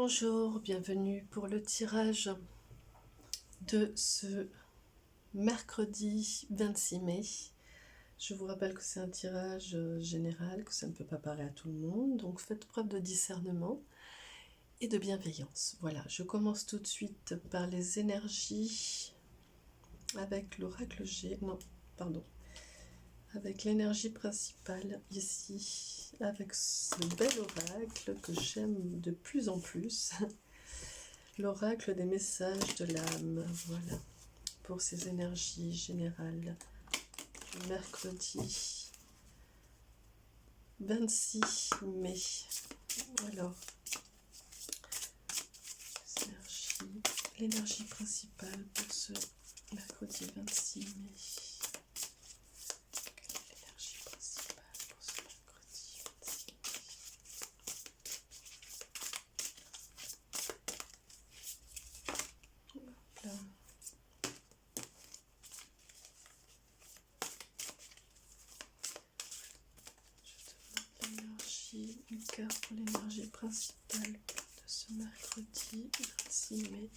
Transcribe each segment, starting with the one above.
Bonjour, bienvenue pour le tirage de ce mercredi 26 mai. Je vous rappelle que c'est un tirage général, que ça ne peut pas parler à tout le monde, donc faites preuve de discernement et de bienveillance. Voilà, je commence tout de suite par les énergies avec l'oracle G, non, pardon, avec l'énergie principale ici, avec ce bel oracle que j'aime de plus en plus. L'oracle des messages de l'âme, voilà, pour ces énergies générales du mercredi 26 mai. Alors, l'énergie principale pour ce mercredi 26 mai. L'énergie principale pour ce mercredi 26 mai. Hop là. Une carte pour l'énergie principale de ce mercredi 26 mai.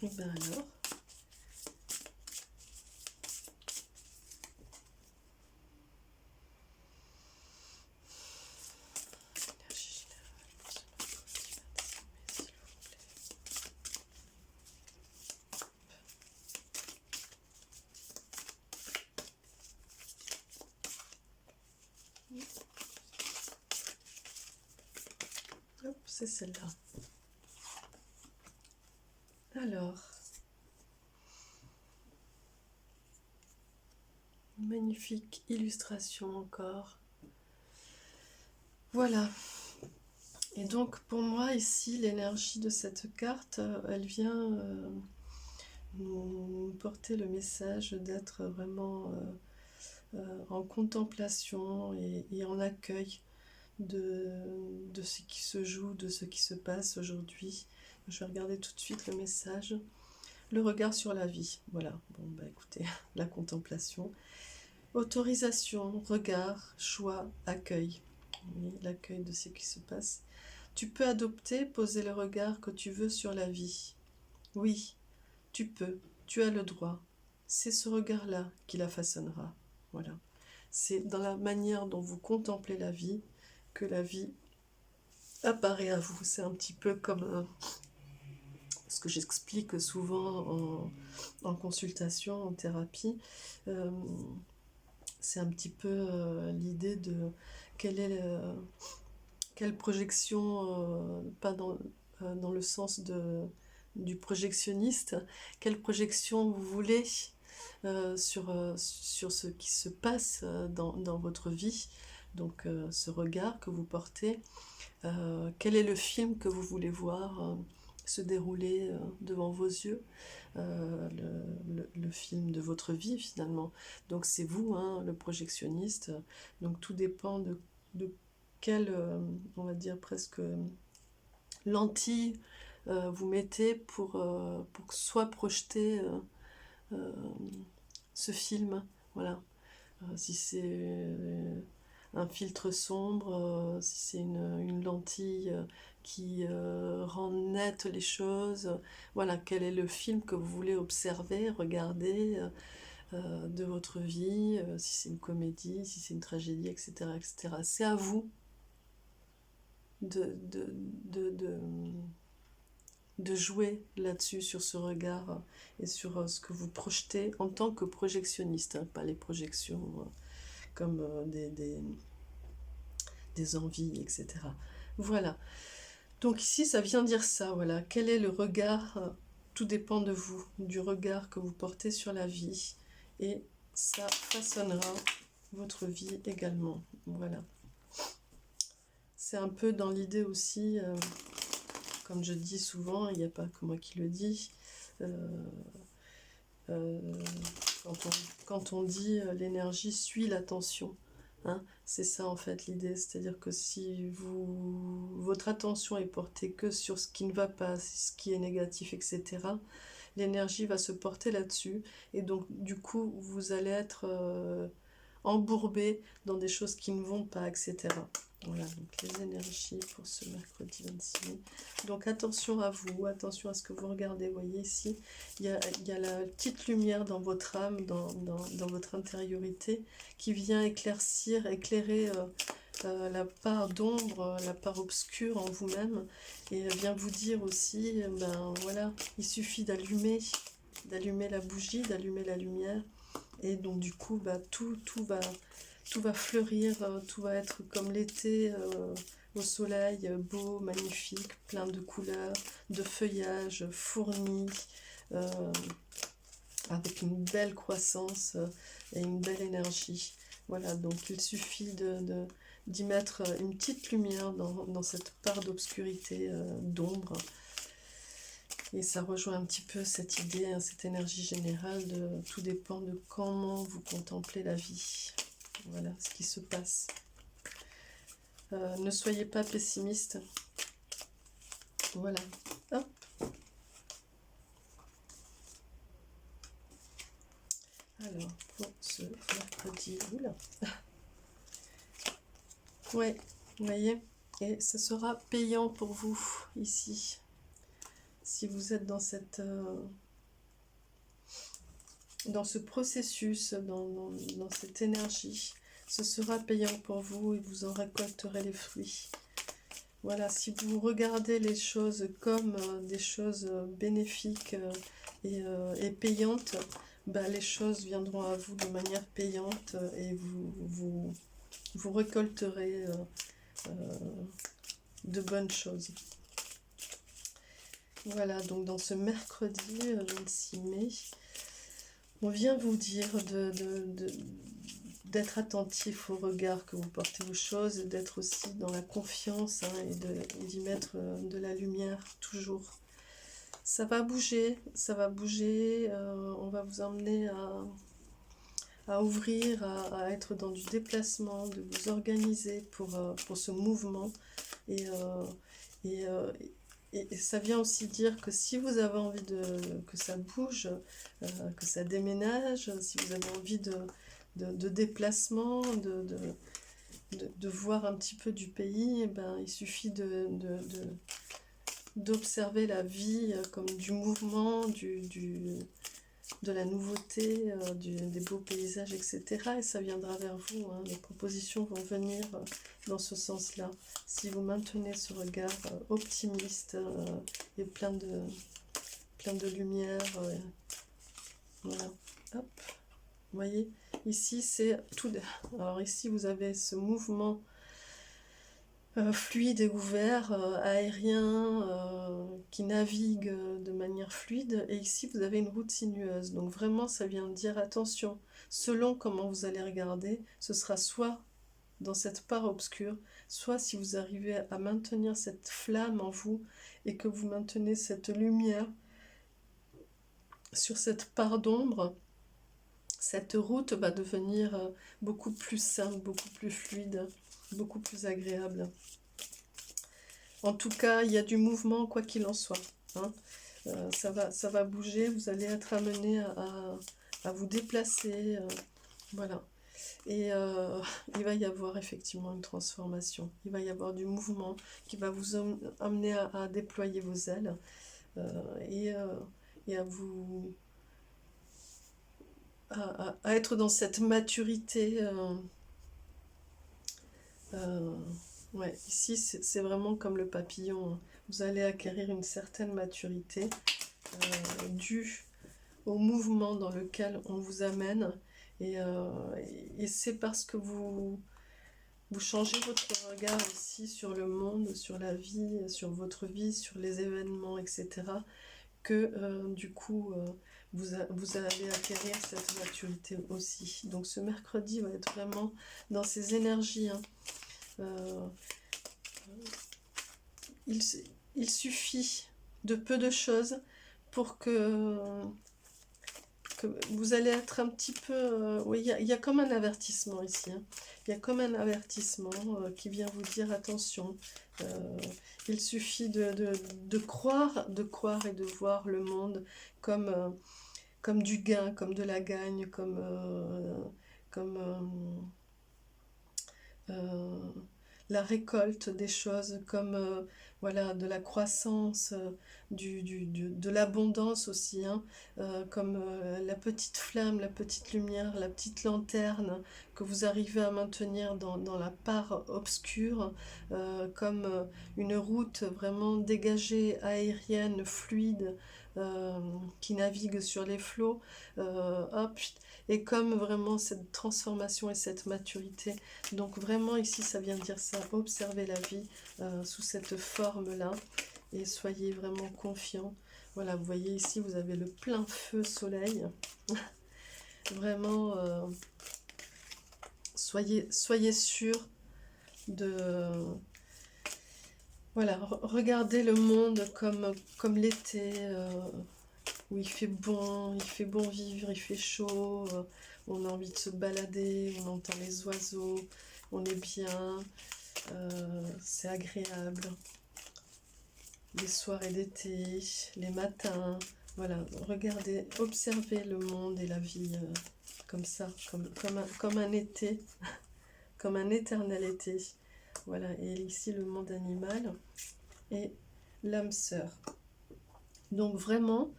Et bien alors, l'énergie générale pour ce mercredi 26 mai, s'il vous plaît. Hop, c'est celle-là. Alors, magnifique illustration encore. Voilà. Et donc pour moi ici, l'énergie de cette carte, elle vient nous porter le message d'être vraiment en contemplation et en accueil de ce qui se joue, de ce qui se passe aujourd'hui. Je vais regarder tout de suite le message. Le regard sur la vie, voilà. Bon, bah écoutez, la contemplation. Autorisation, regard, choix, accueil. Oui, l'accueil de ce qui se passe. Tu peux adopter, poser le regard que tu veux sur la vie. Oui, tu peux, tu as le droit. C'est ce regard-là qui la façonnera. Voilà. C'est dans la manière dont vous contemplez la vie que la vie apparaît à vous. C'est un petit peu comme ce que j'explique souvent en consultation, en thérapie. C'est un petit peu l'idée de quelle projection, pas dans le sens du projectionniste, quelle projection vous voulez sur ce qui se passe dans votre vie. Donc ce regard que vous portez, quel est le film que vous voulez voir se dérouler devant vos yeux, le film de votre vie finalement. Donc c'est vous, hein, le projectionniste. Donc tout dépend de quelle, on va dire presque lentille vous mettez pour soit projeter ce film. Voilà. Si c'est un filtre sombre, si c'est une lentille qui rend net les choses, voilà, quel est le film que vous voulez observer, regarder de votre vie, si c'est une comédie, si c'est une tragédie, etc., etc. C'est à vous de jouer là-dessus, sur ce regard et sur ce que vous projetez en tant que projectionniste, hein, pas les projections comme des envies, etc. Voilà. Donc ici, ça vient dire ça, voilà. Quel est le regard? Tout dépend de vous, du regard que vous portez sur la vie. Et ça façonnera votre vie également. Voilà. C'est un peu dans l'idée aussi, comme je dis souvent, il n'y a pas que moi qui le dis, quand on dit l'énergie suit l'attention, hein, c'est ça en fait l'idée, c'est-à-dire que si votre attention est portée que sur ce qui ne va pas, ce qui est négatif, etc., l'énergie va se porter là-dessus, et donc du coup vous allez être embourbé dans des choses qui ne vont pas, etc. Voilà, donc les énergies pour ce mercredi 26 mai. Donc attention à vous, attention à ce que vous regardez. Vous voyez ici, il y a la petite lumière dans votre âme, dans votre intériorité, qui vient éclairer la part d'ombre, la part obscure en vous-même, et vient vous dire aussi, ben voilà, il suffit d'allumer la bougie, d'allumer la lumière, et donc du coup, bah, tout va fleurir, tout va être comme l'été au soleil, beau, magnifique, plein de couleurs, de feuillage fourni, euh, avec une belle croissance et une belle énergie. Voilà, donc il suffit d'y mettre une petite lumière dans cette part d'obscurité, d'ombre. Et ça rejoint un petit peu cette idée, hein, cette énergie générale de tout dépend de comment vous contemplez la vie. Voilà ce qui se passe. Ne soyez pas pessimiste. Voilà. Hop. Alors, pour ce mercredi, oula. Ouais, vous voyez, et ça sera payant pour vous ici. Si vous êtes dans ce processus, dans cette énergie, ce sera payant pour vous et vous en récolterez les fruits. Voilà, si vous regardez les choses comme des choses bénéfiques et payantes, bah, les choses viendront à vous de manière payante et vous récolterez de bonnes choses. Voilà, donc dans ce mercredi 26 mai, on vient vous dire d'être attentif au regard que vous portez aux choses, d'être aussi dans la confiance, hein, et d'y mettre de la lumière toujours. Ça va bouger, on va vous emmener à ouvrir, à être dans du déplacement, de vous organiser pour ce mouvement. Et ça vient aussi dire que si vous avez envie que ça bouge, que ça déménage, si vous avez envie de déplacement, de voir un petit peu du pays, eh ben, il suffit d'observer la vie comme du mouvement, de la nouveauté, des beaux paysages, etc. Et ça viendra vers vous, hein. Les propositions vont venir dans ce sens-là. Si vous maintenez ce regard optimiste et plein de lumière, voilà. Hop. Vous voyez, ici c'est tout. Alors ici vous avez ce mouvement fluide et ouvert, aérien, qui navigue de manière fluide, et ici vous avez une route sinueuse. Donc vraiment ça vient dire attention, selon comment vous allez regarder, ce sera soit dans cette part obscure, soit si vous arrivez à maintenir cette flamme en vous et que vous maintenez cette lumière sur cette part d'ombre, cette route va devenir beaucoup plus simple, beaucoup plus fluide, beaucoup plus agréable. En tout cas, il y a du mouvement, quoi qu'il en soit, hein. Ça va bouger, vous allez être amené à vous déplacer, voilà. Et il va y avoir effectivement une transformation. Il va y avoir du mouvement qui va vous amener à déployer vos ailes et à vous... à être dans cette maturité. Ouais, ici c'est vraiment comme le papillon, hein. Vous allez acquérir une certaine maturité due au mouvement dans lequel on vous amène, et c'est parce que vous changez votre regard aussi sur le monde, sur la vie, sur votre vie, sur les événements, etc., que du coup vous allez acquérir cette maturité aussi. Donc ce mercredi va être vraiment dans ces énergies, hein. Il suffit de peu de choses pour que vous allez être un petit peu... oui, il y a comme un avertissement ici, hein. Il y a comme un avertissement qui vient vous dire attention. Il suffit de croire et de voir le monde comme du gain, comme de la gagne, comme la récolte des choses, comme voilà, de la croissance, de l'abondance aussi, hein, comme la petite flamme, la petite lumière, la petite lanterne que vous arrivez à maintenir dans la part obscure, comme une route vraiment dégagée, aérienne, fluide, qui navigue sur les flots, hop, et comme vraiment cette transformation et cette maturité. Donc vraiment ici ça vient dire ça, observez la vie sous cette forme-là et soyez vraiment confiants. Voilà, vous voyez ici vous avez le plein feu soleil. Vraiment, soyez sûrs de... Voilà, regardez le monde comme l'été, où il fait bon vivre, il fait chaud, on a envie de se balader, on entend les oiseaux, on est bien, c'est agréable. Les soirées d'été, les matins, voilà, regardez, observez le monde et la vie comme ça, comme un été, comme un éternel été. Voilà, et ici le monde animal et l'âme sœur. Donc vraiment,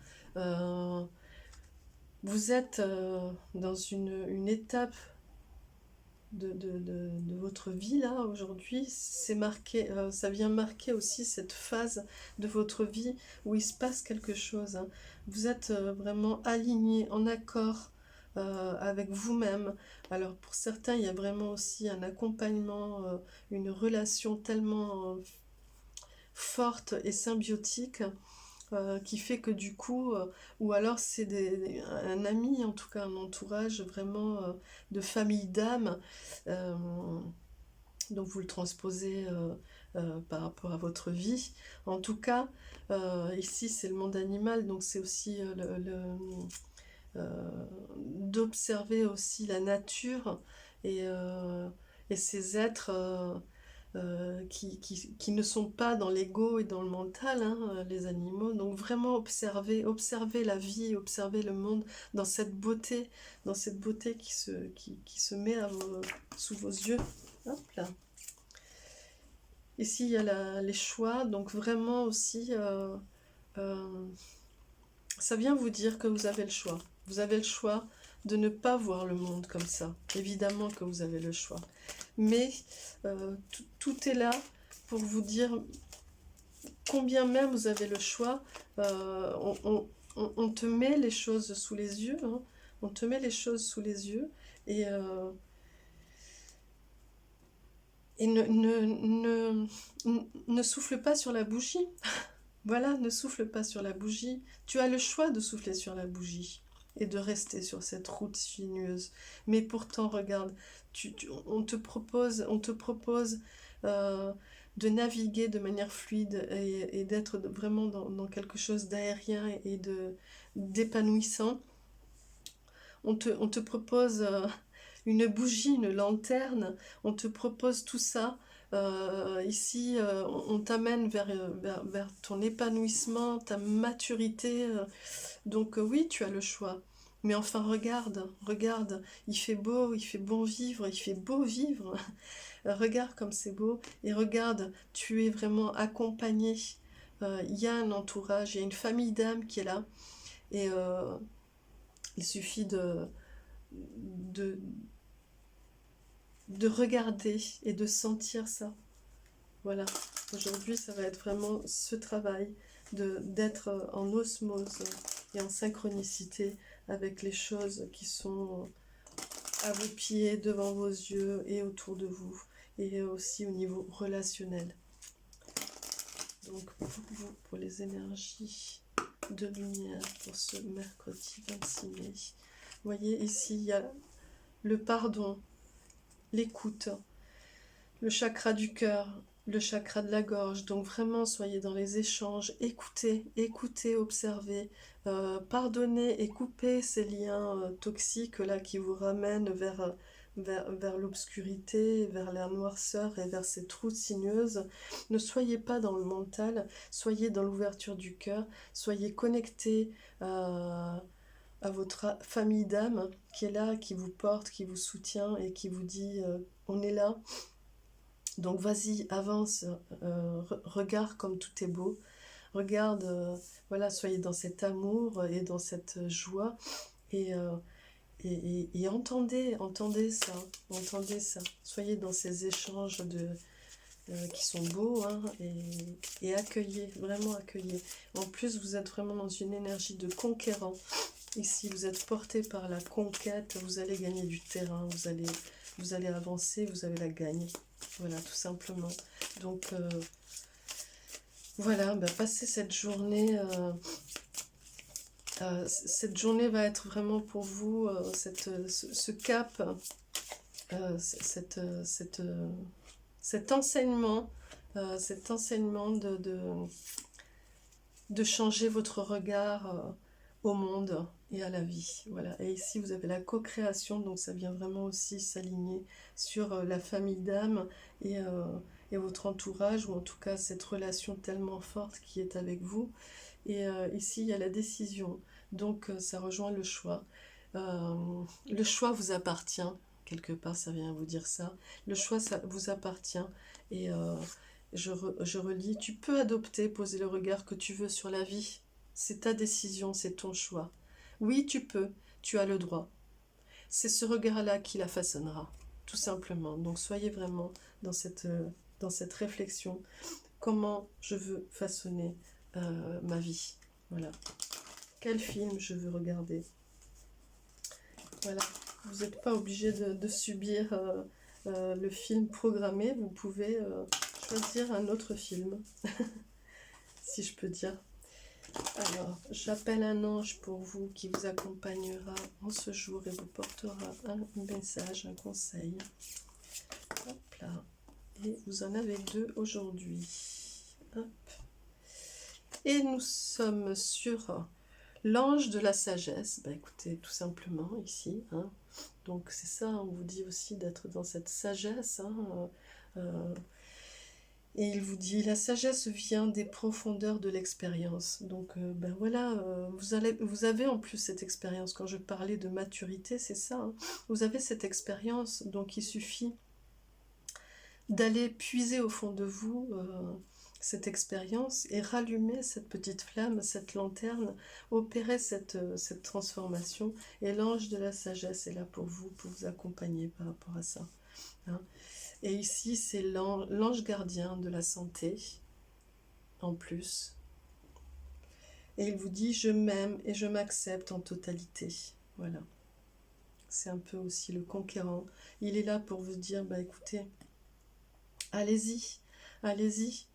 vous êtes dans une étape de votre vie là aujourd'hui. C'est marqué, ça vient marquer aussi cette phase de votre vie où il se passe quelque chose, hein. Vous êtes vraiment aligné, en accord avec vous-même. Alors pour certains, il y a vraiment aussi un accompagnement, une relation tellement forte et symbiotique qui fait que du coup, ou alors c'est un ami, en tout cas un entourage vraiment de famille d'âme, euh, donc vous le transposez par rapport à votre vie. En tout cas, ici c'est le monde animal, donc c'est aussi d'observer aussi la nature et, et ces êtres qui ne sont pas dans l'ego et dans le mental, hein, les animaux. Donc vraiment observer la vie, observer le monde dans cette beauté qui se met sous vos yeux. Hop là. Ici, il y a les choix, donc vraiment aussi, ça vient vous dire que vous avez le choix. Vous avez le choix de ne pas voir le monde comme ça. Évidemment que vous avez le choix. Mais tout est là pour vous dire, combien même vous avez le choix, on te met les choses sous les yeux, hein, on te met les choses sous les yeux, et ne souffle pas sur la bougie. Voilà, ne souffle pas sur la bougie. Tu as le choix de souffler sur la bougie et de rester sur cette route sinueuse. Mais pourtant, regarde, on te propose de naviguer de manière fluide et d'être vraiment dans quelque chose d'aérien et d'épanouissant. On te propose une bougie, une lanterne, on te propose tout ça. Ici, on t'amène vers ton épanouissement, ta maturité. Donc oui, tu as le choix. Mais enfin, regarde, il fait beau, il fait bon vivre, il fait beau vivre. Regarde comme c'est beau et regarde, tu es vraiment accompagné. Il y a un entourage, il y a une famille d'âmes qui est là. Et il suffit de, de regarder et de sentir ça. Voilà, aujourd'hui ça va être vraiment ce travail d'être en osmose et en synchronicité avec les choses qui sont à vos pieds, devant vos yeux et autour de vous, et aussi au niveau relationnel. Donc pour vous, pour les énergies de lumière pour ce mercredi 26 mai, vous voyez ici il y a le pardon, l'écoute, le chakra du cœur, le chakra de la gorge. Donc vraiment, soyez dans les échanges, écoutez, observez, pardonnez et coupez ces liens toxiques là qui vous ramènent vers l'obscurité, vers la noirceur et vers cette route sinueuse. Ne soyez pas dans le mental, soyez dans l'ouverture du cœur, soyez connectés à votre famille d'âme qui est là, qui vous porte, qui vous soutient et qui vous dit on est là. Donc vas-y, avance, regarde comme tout est beau. Regarde, voilà, soyez dans cet amour et dans cette joie. Et, et entendez ça. Soyez dans ces échanges qui sont beaux, hein, et accueillez, vraiment accueillez. En plus, vous êtes vraiment dans une énergie de conquérant. Ici, vous êtes porté par la conquête, vous allez gagner du terrain, vous allez avancer, vous avez la gagne. Voilà, tout simplement. Donc, voilà, bah, passez cette journée. Cette journée va être vraiment pour vous ce cap, cet enseignement de changer votre regard au monde et à la vie. Voilà. Et ici, vous avez la co-création, donc ça vient vraiment aussi s'aligner sur la famille d'âme et votre entourage, ou en tout cas cette relation tellement forte qui est avec vous. Et ici, il y a la décision. Donc, ça rejoint le choix. Le choix vous appartient. Quelque part, ça vient vous dire ça. Le choix, ça vous appartient. Et je relis. Tu peux adopter, poser le regard que tu veux sur la vie. C'est ta décision, c'est ton choix. Oui, tu peux. Tu as le droit. C'est ce regard-là qui la façonnera. Tout simplement. Donc, soyez vraiment dans cette réflexion. Comment je veux façonner ma vie. Voilà. Quel film je veux regarder. Voilà. Vous n'êtes pas obligé de subir le film programmé. Vous pouvez choisir un autre film, si je peux dire. Alors, j'appelle un ange pour vous qui vous accompagnera en ce jour et vous portera un message, un conseil. Hop là. Et vous en avez 2 aujourd'hui. Hop. Et nous sommes sur l'ange de la sagesse. Bah écoutez, tout simplement ici. Hein. Donc c'est ça, on vous dit aussi d'être dans cette sagesse. Hein, et il vous dit, la sagesse vient des profondeurs de l'expérience. Donc ben voilà, vous avez en plus cette expérience. Quand je parlais de maturité, c'est ça. Hein. Vous avez cette expérience, donc il suffit d'aller puiser au fond de vous cette expérience et rallumer cette petite flamme, cette lanterne, opérer cette transformation. Et l'ange de la sagesse est là pour vous accompagner par rapport à ça. Hein. Et ici, c'est l'ange gardien de la santé, en plus. Et il vous dit, je m'aime et je m'accepte en totalité. Voilà. C'est un peu aussi le conquérant. Il est là pour vous dire, bah écoutez, allez-y, allez-y.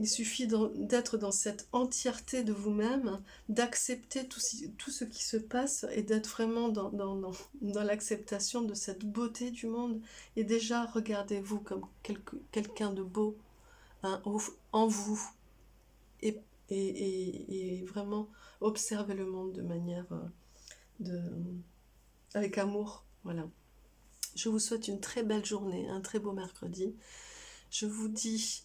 Il suffit d'être dans cette entièreté de vous-même, d'accepter tout ce qui se passe et d'être vraiment dans l'acceptation de cette beauté du monde. Et déjà, regardez-vous comme quelqu'un de beau, hein, en vous. Et vraiment observez le monde de manière avec amour. Voilà. Je vous souhaite une très belle journée, un très beau mercredi. Je vous dis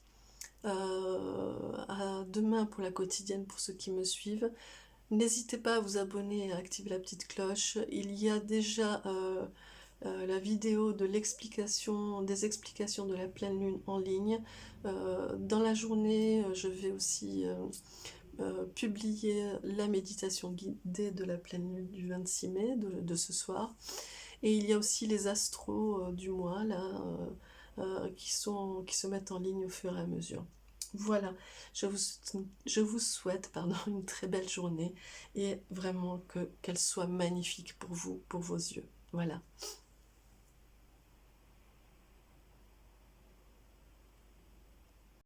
à demain pour la quotidienne pour ceux qui me suivent. N'hésitez pas à vous abonner et à activer la petite cloche. Il y a déjà la vidéo de des explications de la pleine lune en ligne. Dans la journée, je vais aussi publier la méditation guidée de la pleine lune du 26 mai, de ce soir. Et il y a aussi les astros du mois, là, qui se mettent en ligne au fur et à mesure. Voilà, je vous souhaite une très belle journée et vraiment qu'elle soit magnifique pour vous, pour vos yeux. Voilà.